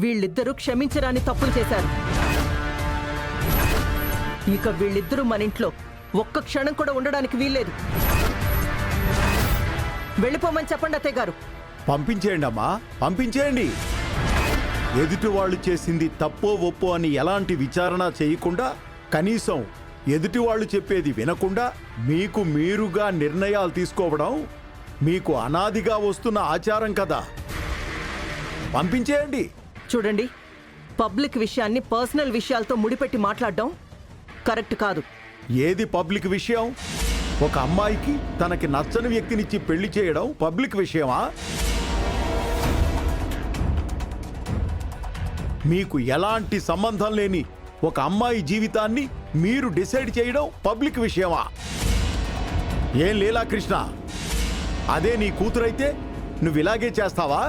వీళ్ళిద్దరూ క్షమించరాని తప్పులు చేశారు. ఇక వీళ్ళిద్దరూ మన ఇంట్లో ఒక్క క్షణం కూడా ఉండడానికి వీల్లేదు. వెళ్ళిపోమని చెప్పండి అత్తయ్య గారు. పంపించేయండి అమ్మా, పంపించేయండి. ఎదుటి వాళ్ళు చేసింది తప్పో ఒప్పో అని ఎలాంటి విచారణ చేయకుండా, కనీసం ఎదుటి వాళ్ళు చెప్పేది వినకుండా మీకు మీరుగా నిర్ణయాలు తీసుకోవడం మీకు అనాదిగా వస్తున్న ఆచారం కదా. పంపించేయండి. చూడండి, పబ్లిక్ విషయాన్ని పర్సనల్ విషయాలతో ముడిపెట్టి మాట్లాడడం కరెక్ట్ కాదు. ఏది పబ్లిక్ విషయం? ఒక అమ్మాయికి తనకి నచ్చని వ్యక్తినిచ్చి పెళ్లి చేయడం పబ్లిక్ విషయమా? మీకు ఎలాంటి సంబంధం లేని ఒక అమ్మాయి జీవితాన్ని మీరు డిసైడ్ చేయడం పబ్లిక్ విషయమా? ఏం లీలా కృష్ణ, అదే నీ కూతురైతే నువ్వు ఇలాగే చేస్తావా?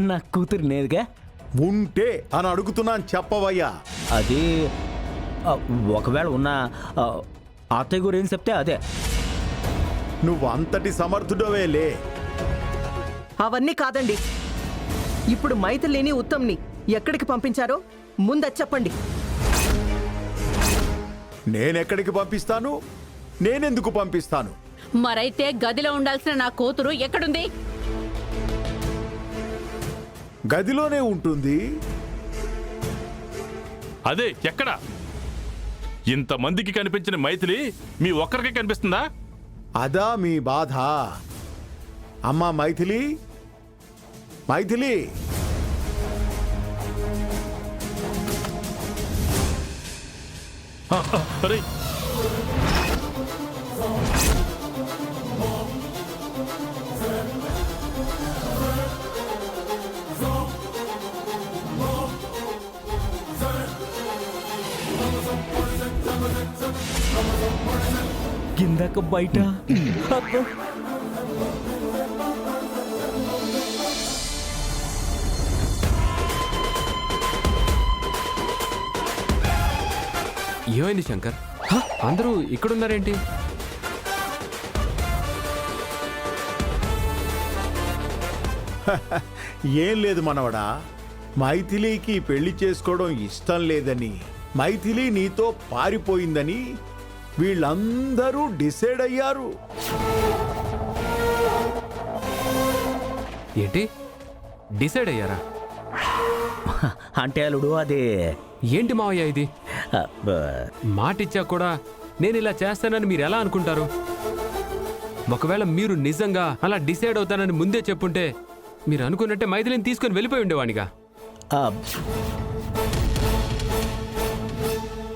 నా కూతురు నేరుగా ఉంటే అని అడుగుతున్నాను, చెప్పవయ్యా. అది ఒకవేళ ఉన్న అత్తయ్య గురు ఏం చెప్తే అదే. నువ్వు అంతటి సమర్థుడవేలే. అవన్నీ కాదండి. ఇప్పుడు మైథిలిని ఉత్తమ్ని ఎక్కడికి పంపించారో ముందు చెప్పండి. నేనెక్కడికి పంపిస్తాను? నేనెందుకు పంపిస్తాను? మరైతే గదిలో ఉండాల్సిన నా కూతురు ఎక్కడుంది? గదిలోనే ఉంటుంది. అదే ఎక్కడ? ఇంతమందికి కనిపించిన మైథిలి మీ ఒక్కరికే కనిపిస్తుందా? అదా మీ బాధ? అమ్మా మైథిలి, మైథిలి, అరే కిందకు బయట అబ్బో. ఏమైంది శంకర్? అందరూ ఇక్కడున్నారేంటి? ఏం లేదు మనవడా, మైథిలికి పెళ్లి చేసుకోవడం ఇష్టం లేదని, మైథిలి నీతో పారిపోయిందని వీళ్ళందరూ డిసైడ్ అయ్యారు. ఏంటి డిసైడ్ అయ్యారా? అంటే అల్లుడు అదే. ఏంటి మావయ్య ఇది? మాటిచ్చా కూడా నేను ఇలా చేస్తానని మీరు ఎలా అనుకుంటారు? ఒకవేళ మీరు నిజంగా అలా డిసైడ్ అవుతానని ముందే చెప్పుంటే మీరు అనుకున్నట్టే మైథిలిని తీసుకొని వెళ్ళిపోయి ఉండేవాడిగా.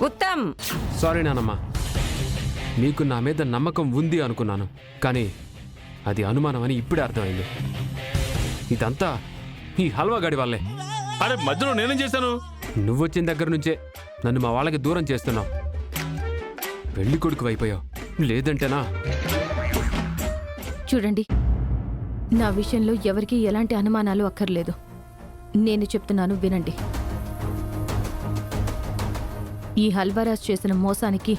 ఉత్తమ్, సారీ నానమ్మా, మీకు నా మీద నమ్మకం ఉంది అనుకున్నాను, కానీ అది అనుమానం అని ఇప్పుడే అర్థమైంది. ఇదంతా ఈ హల్వా గడి వల్లే. అరే మధ్యలో నేనేం చేశాను? నువ్వొచ్చిన దగ్గర నుంచే నన్ను మా వాళ్ళకి దూరం చేస్తున్నావు. పెళ్లి కొడుకు అయిపోయావు. లేదంటేనా? చూడండి, నా విషయంలో ఎవరికీ ఎలాంటి అనుమానాలు అక్కర్లేదు. నేను చెప్తున్నాను వినండి. ఈ హల్వారాజ్ చేసిన మోసానికి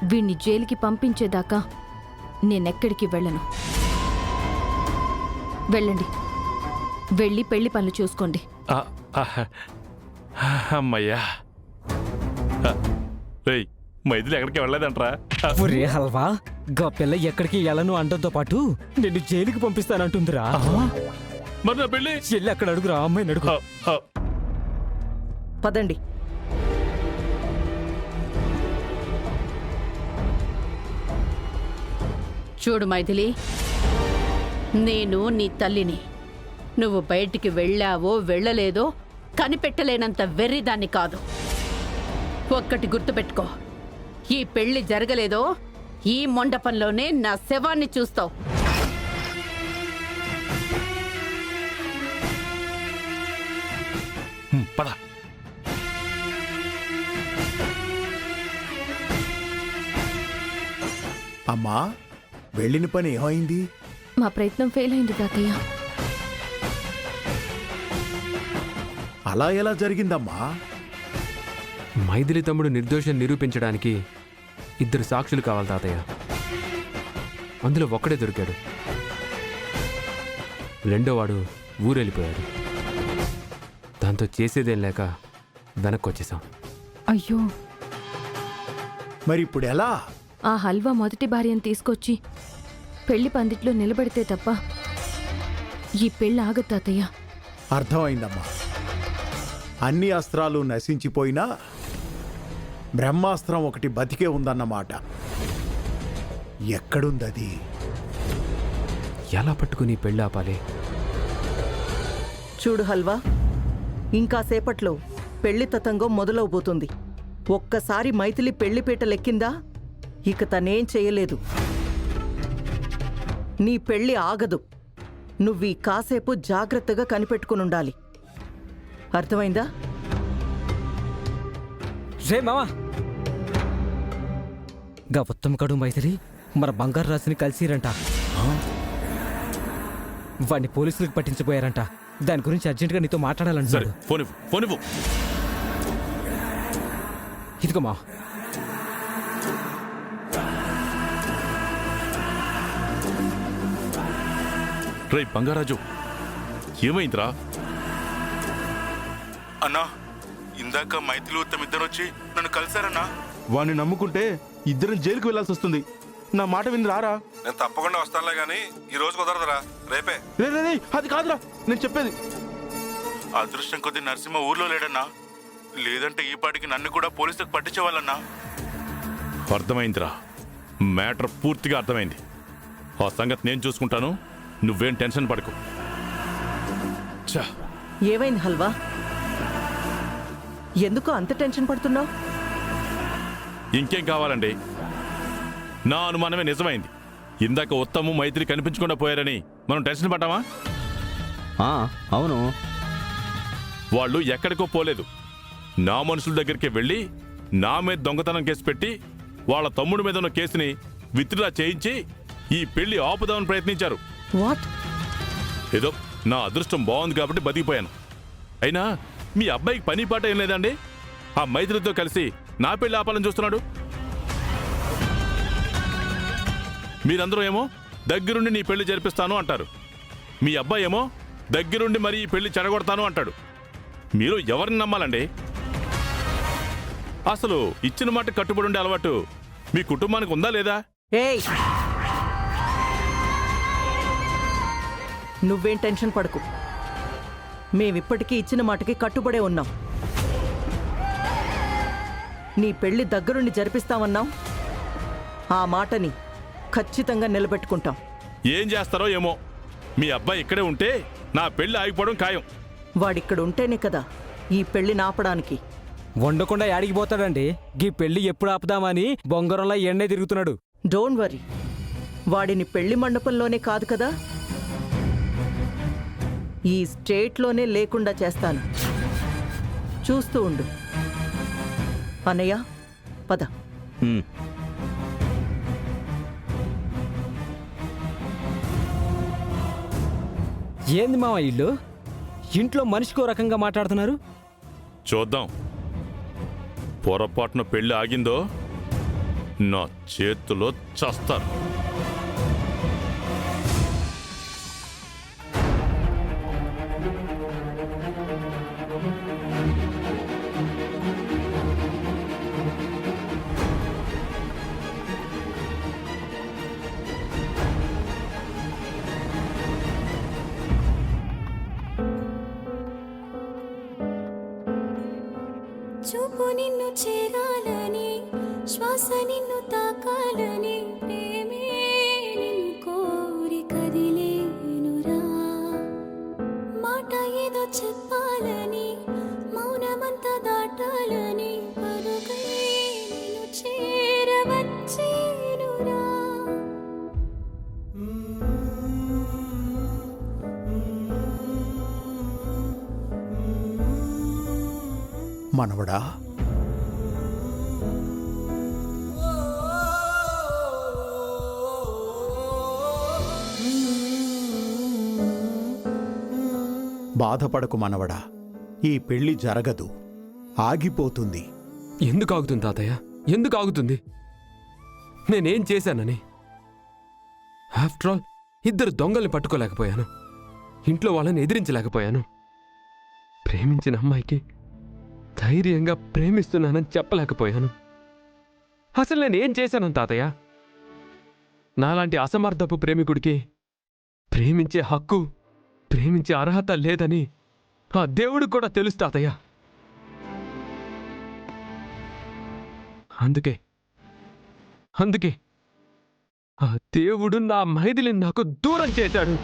వీణ్ణి జైలుకి పంపించేదాకా నేనెక్కడికి వెళ్ళను. వెళ్ళండి, వెళ్ళి పెళ్లి పనులు చూసుకోండి. అమ్మయ్యా. రేయ్, మైథిలి ఎక్కడికి వెళ్ళలేదంట్రా? ఒరే హల్వా, గా పిల్ల ఎక్కడికి వెళ్ళను అంటంతో పాటు నిన్ను జైలుకి పంపిస్తానంటుందిరా. మరి నా పెళ్ళి? చెల్లి అక్కడ అడుగురా, అమ్మాయిని అడుగు. పదండి. చూడు మైథిలి, నేను నీ తల్లిని. నువ్వు బయటికి వెళ్ళావో వెళ్ళలేదో కనిపెట్టలేనంత వెర్రిదాన్ని కాదు. ఒక్కటి గుర్తుపెట్టుకో, ఈ పెళ్లి జరగలేదో ఈ మండపంలోనే నా శవాన్ని చూస్తావు. పద. అమ్మా, వెళ్ళిన పని ఏమైంది? మా ప్రయత్నం ఫెయిల్ అయింది తాతయ్య. అలా ఎలా జరిగిందమ్మా? మైథిలి తమ్ముడు నిర్దోషం నిరూపించడానికి 2 సాక్షులు కావాలి తాతయ్య. అందులో ఒక్కడే దొరికాడు. రెండోవాడు ఊరెళ్ళిపోయాడు. దాంతో చేసేదేం లేక వెనక్కి వచ్చేసాం. అయ్యో, మరి ఇప్పుడు ఎలా? ఆ హల్వా మొదటి భార్యను తీసుకొచ్చి పెళ్లి పందిట్లో నిలబెడితే తప్ప ఈ పెళ్ళి ఆగదు తాతయ్య. అర్థమైందమ్మా. అన్ని అస్త్రాలు నశించిపోయినా బ్రహ్మాస్త్రం ఒకటి బతికే ఉందన్నమాట. ఎక్కడుందది? ఎలా పట్టుకుని పెళ్ళి ఆపాలి? చూడు హల్వా, ఇంకా సేపట్లో పెళ్లి తతంగం మొదలవబోతుంది. ఒక్కసారి మైథిలి పెళ్లిపీట లెక్కిందా ఇక తనేం చేయలేదు. నీ పెళ్లి ఆగదు. నువ్వీ కాసేపు జాగ్రత్తగా కనిపెట్టుకునుండాలి. అర్థమైందా? రే మావా, గా ఉత్తమ కడు మైథిలి మన బంగారు రాజుని కలిసిరంట. వాడిని పోలీసులకు పట్టించిపోయారంట. దాని గురించి అర్జెంటుగా నీతో సరే, మాట్లాడాలంటున్నాడు. ఫోన్ ఇవ్వు. ఇదిగో మా రేయ్ బంగారాజు, ఏమైందిరా? అన్నా, ఇందాక మైథిలి ఉత్తమ్ ఇద్దరు వచ్చి నన్ను కలిశారన్నా. వాడిని నమ్ముకుంటే ఇద్దరం జైలుకు వెళ్లాల్సి వస్తుంది. నా మాట విని రారా? నేను తప్పకుండా వస్తానులే గానీ ఈ రోజు కుదరదురా, రేపే. రే, అది కాదురా నేను చెప్పేది. అదృష్టం కొద్ది నరసింహ ఊర్లో లేడన్నా. లేదంటే ఈ పాటికి నన్ను కూడా పోలీసులకు పట్టించేవాళ్ళన్నా. అర్థమైందిరా, మ్యాటర్ పూర్తిగా అర్థమైంది. ఆ సంగతి నేను చూసుకుంటాను, నువ్వేం టెన్షన్ పడకు. ఛా, ఏమైంది హల్వా? ఎందుకు అంత టెన్షన్ పడుతున్నావు? ఇంకేం కావాలండి? నా అనుమానమే నిజమైంది. ఇందాక ఉత్తము మైత్రి కనిపించకుండా పోయారని మనం టెన్షన్ పడ్డామా? అవును, వాళ్ళు ఎక్కడికో పోలేదు. నా మనుషుల దగ్గరికి వెళ్ళి నా మీద దొంగతనం కేసు పెట్టి వాళ్ళ తమ్ముడి మీద ఉన్న కేసుని విత్డ్రా చేయించి ఈ పెళ్లి ఆపుదామని ప్రయత్నించారు. వాట్? ఏదో నా అదృష్టం బాగుంది కాబట్టి బతికిపోయాను. అయినా మీ అబ్బాయికి పని పాట ఏం లేదండి? ఆ మైత్రితో కలిసి నా పెళ్లి ఆపాలని చూస్తున్నాడు. మీరందరూ ఏమో దగ్గరుండి నీ పెళ్లి జరిపిస్తాను అంటారు. మీ అబ్బాయి ఏమో దగ్గరుండి మరి ఈ పెళ్లి చెడగొడతాను అంటాడు. మీరు ఎవరిని నమ్మాలండి? అసలు ఇచ్చిన మాట కట్టుబడి ఉండే అలవాటు మీ కుటుంబానికి ఉందా లేదా? ఏయ్, నువ్వేం టెన్షన్ పడకు. మేమిప్పటికీ ఇచ్చిన మాటకి కట్టుబడే ఉన్నాం. నీ పెళ్లి దగ్గరుండి జరిపిస్తామన్నాం. ఆ మాటని ఖచ్చితంగా నిలబెట్టుకుంటాం. ఏం చేస్తారో ఏమో. మీ అబ్బాయి ఇక్కడే ఉంటే నా పెళ్లి ఆగిపోవడం ఖాయం. వాడిక్కడ ఉంటేనే కదా ఈ పెళ్లి నాపడానికి. వండకుండా యాడికి పోతాడండి? గీ పెళ్లి ఎప్పుడు ఆపుదామని బొంగరంలా ఎండే తిరుగుతున్నాడు. డోంట్ వరీ, వాడిని పెళ్లి మండపంలోనే కాదు కదా, ఈ స్టేట్లోనే లేకుండా చేస్తాను. చూస్తూ ఉండు. అన్నయ్య, పద. ఏంది మావ ఇల్లు? ఇంట్లో మనిషికో రకంగా మాట్లాడుతున్నారు. చూద్దాం, పొరపాటున పెళ్లి ఆగిందో నా చేతిలో చస్తారు. చూపు నిన్ను చేరాలని, శ్వాస నిన్ను తాకాలని, ప్రేమే నిన్ను కోరి కదిలేనురా. మాట ఏదో చెప్పాలని, మౌనమంతా దాటాలని, పరుగై నిన్ను చేరవచ్చేనురా. మనవడా, బాధపడకు మనవడా. ఈ పెళ్లి జరగదు, ఆగిపోతుంది. ఎందుకు ఆగుతుంది తాతయ్య? ఎందుకు ఆగుతుంది? నేనేం చేశానని? ఆఫ్టర్ ఆల్ ఇద్దరు దొంగల్ని పట్టుకోలేకపోయాను, ఇంట్లో వాళ్ళని ఎదిరించలేకపోయాను, ప్రేమించిన అమ్మాయికి ధైర్యంగా ప్రేమిస్తున్నానని చెప్పలేకపోయాను. అసలు నేనేం చేశాను తాతయ్య? నాలాంటి అసమర్థపు ప్రేమికుడికి ప్రేమించే హక్కు, ప్రేమించే అర్హత లేదని ఆ దేవుడికి కూడా తెలుసు తాతయ్య. అందుకే ఆ దేవుడు నా మైథిలిని నాకు దూరం చేశాడు.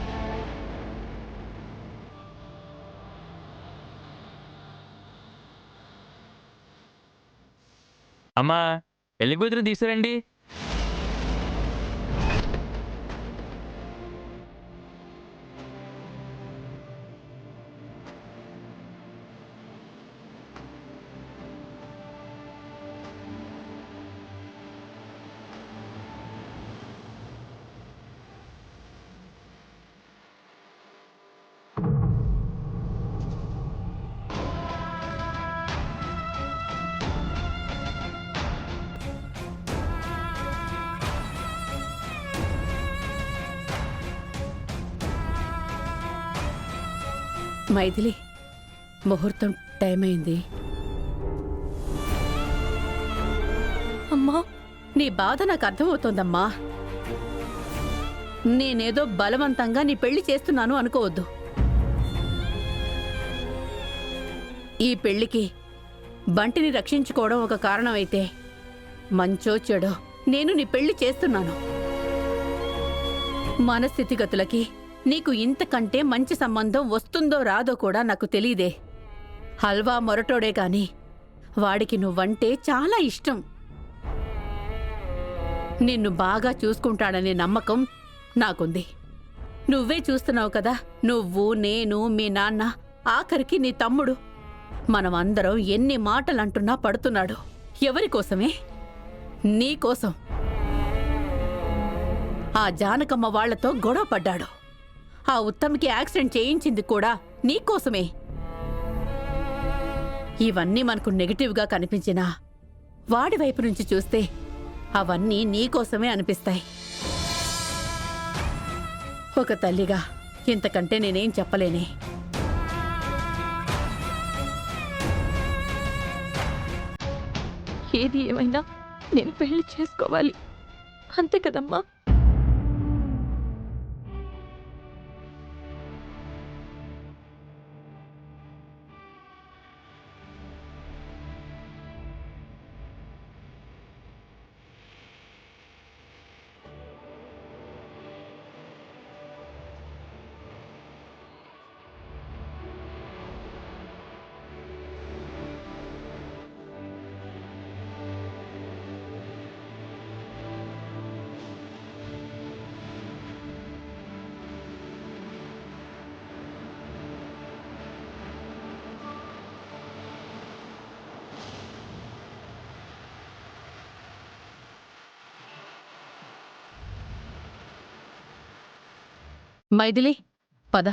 అమ్మా, పెళ్లి కూతురు తీసుకురండి. మైథిలి, ముహూర్తం టైం అయింది. అమ్మా, నీ బాధ నాకు అర్థమవుతోందమ్మా. నేనేదో బలవంతంగా నీ పెళ్లి చేస్తున్నాను అనుకోవద్దు. ఈ పెళ్లికి బంటిని రక్షించుకోవడం ఒక కారణమైతే, మంచో చెడో నేను నీ పెళ్లి చేస్తున్నాను. మన స్థితిగతులకి నీకు ఇంతకంటే మంచి సంబంధం వస్తుందో రాదో కూడా నాకు తెలీదే. హల్వా మొరటోడే కాని వాడికి నువ్వంటే చాలా ఇష్టం. నిన్ను బాగా చూసుకుంటాడనే నమ్మకం నాకుంది. నువ్వే చూస్తున్నావు కదా, నువ్వు, నేను, మీ నాన్న, ఆఖరికి నీ తమ్ముడు, మనమందరం ఎన్ని మాటలంటున్నా పడుతున్నాడు. ఎవరికోసమే? నీకోసం. ఆ జానకమ్మ వాళ్లతో గొడవ పడ్డాడు. ఆ ఉత్తమ్కి యాక్సిడెంట్ చేయించింది కూడా నీకోసమే. ఇవన్నీ మనకు నెగటివ్గా కనిపించినా వాడి వైపు నుంచి చూస్తే అవన్నీ నీకోసమే అనిపిస్తాయి. ఒక తల్లిగా ఇంతకంటే నేనేం చెప్పలేనే. ఏది ఏమైనా నేను పెళ్లి చేసుకోవాలి, అంతే కదమ్మా? మైథిలి, పద.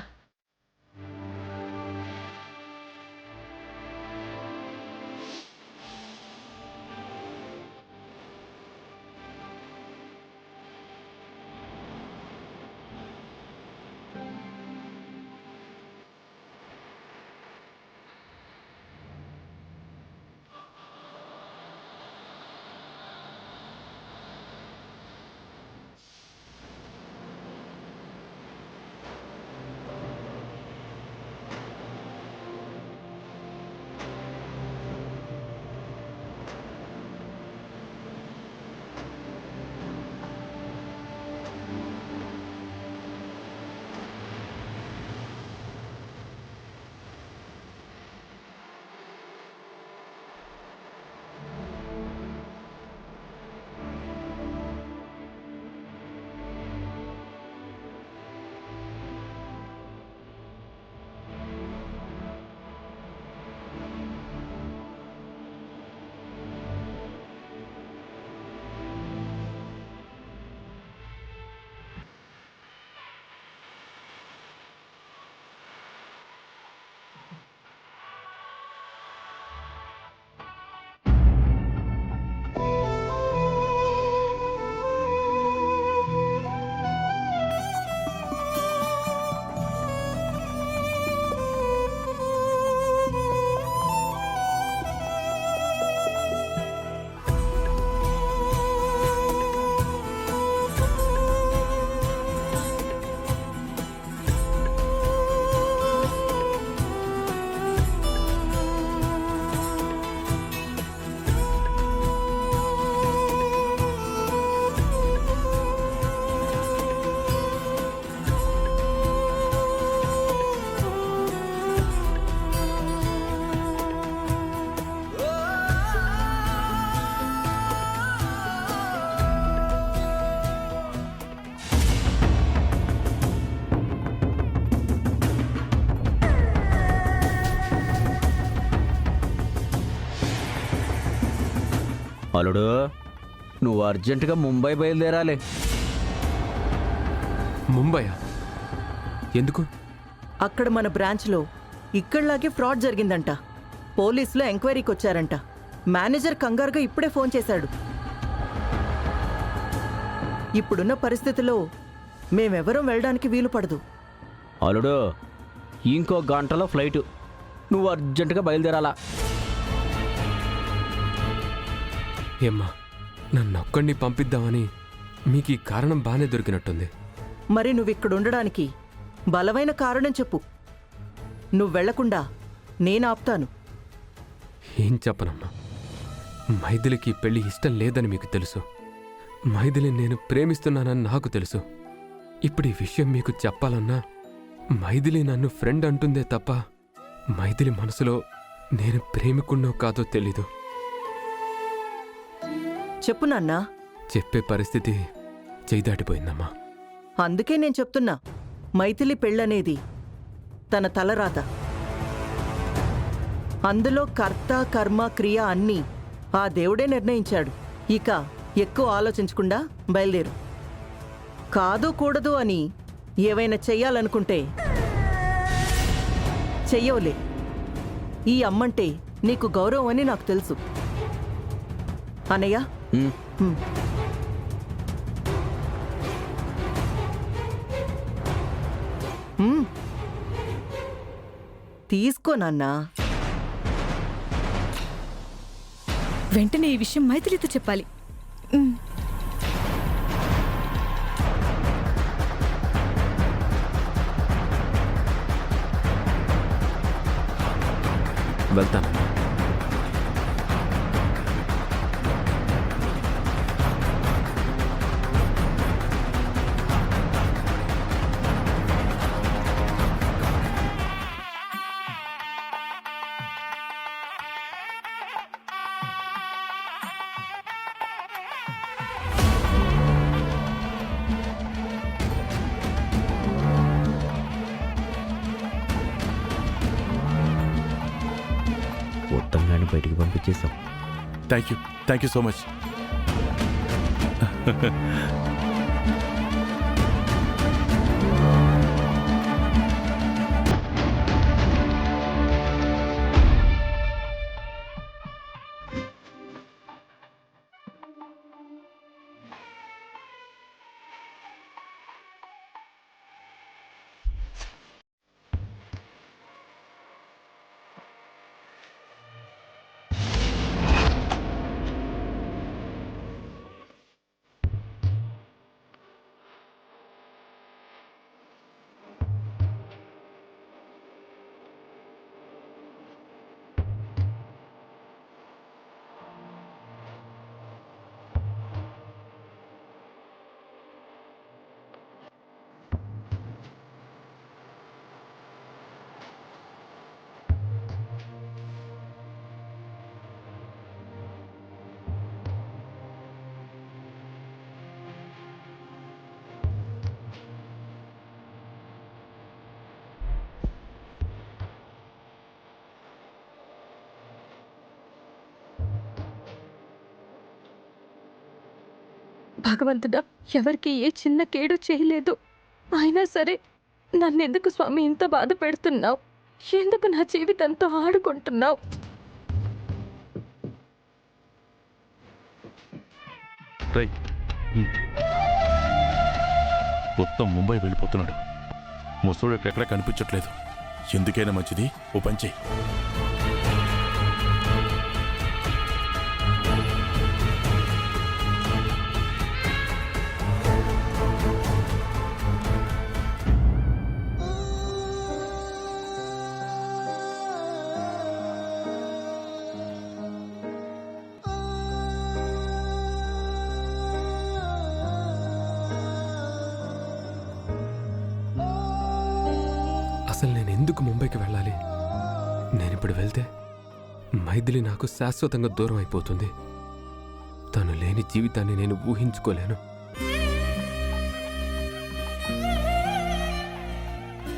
అల్లుడు నువ్వు అర్జెంటుగా ముంబై బయలుదేరాలి. ముంబయా? ఎందుకు? అక్కడ మన బ్రాంచ్లో ఇక్కడలాగే ఫ్రాడ్ జరిగిందంట. పోలీసులు ఎంక్వైరీకి వచ్చారంట. మేనేజర్ కంగారుగా ఇప్పుడే ఫోన్ చేశాడు. ఇప్పుడున్న పరిస్థితిలో మేమెవరం వెళ్ళడానికి వీలు పడదు. అల్లుడు ఇంకో గంటలో ఫ్లైటు, నువ్వు అర్జెంటుగా బయలుదేరాలా. ఏమ్మా, నన్నొక్కడిని పంపిద్దామని మీకు ఈ కారణం బాగానే దొరికినట్టుంది. మరి నువ్విక్కడ ఉండడానికి బలమైన కారణం చెప్పు. నువ్వు వెళ్లకుండా నేను ఆపుతాను. ఏం చెప్పనమ్మా, మైథిలికి పెళ్లి ఇష్టం లేదని మీకు తెలుసు. మైథిలిని నేను ప్రేమిస్తున్నానని నాకు తెలుసు. ఇప్పుడు ఈ విషయం మీకు చెప్పాలన్నా మైథిలి నన్ను ఫ్రెండ్ అంటుందే తప్ప మైథిలి మనసులో నేను ప్రేమికున్నో కాదో తెలీదు. చెప్పు నాన్నా. చెప్పే పరిస్థితి చేయి దాటిపోయిందమ్మా. అందుకే నేను చెప్తున్నా, మైథిలి పెళ్ళనేది తన తలరాత. అందులో కర్త కర్మ క్రియ అన్నీ ఆ దేవుడే నిర్ణయించాడు. ఇక ఎక్కువ ఆలోచించకుండా బయలుదేరు. కాదు కూడదు అని ఏవైనా చెయ్యాలనుకుంటే చెయ్యవులే. ఈ అమ్మంటే నీకు గౌరవం అని నాకు తెలుసు. అనయ్య, తీసుకో నాన్నా. వెంటనే ఈ విషయం మైథిలితో చెప్పాలి. వెళ్తానమ్మా. మొత్తంగానే బయటికి పంపించేశాం. Thank you so much. భగవంతుడా, ఎవరికి ఏ చిన్న కేడు చేయలేదు. అయినా సరే నన్నెందుకు స్వామి ఇంత బాధ పెడుతున్నావు? ఎందుకు నా జీవితంతో ఆడుకుంటున్నావు? మొత్తం ముంబై వెళ్ళిపోతున్నాడు. ముసోడు ఎక్కడ కనిపించట్లేదు. ఎందుకైనా మంచిది ఓ పని చెయ్యి. అసలు నేను ఎందుకు ముంబైకి వెళ్ళాలి? నేనిప్పుడు వెళ్తే మైథిలి నాకు శాశ్వతంగా దూరం అయిపోతుంది. తను లేని జీవితాన్ని నేను ఊహించుకోలేను.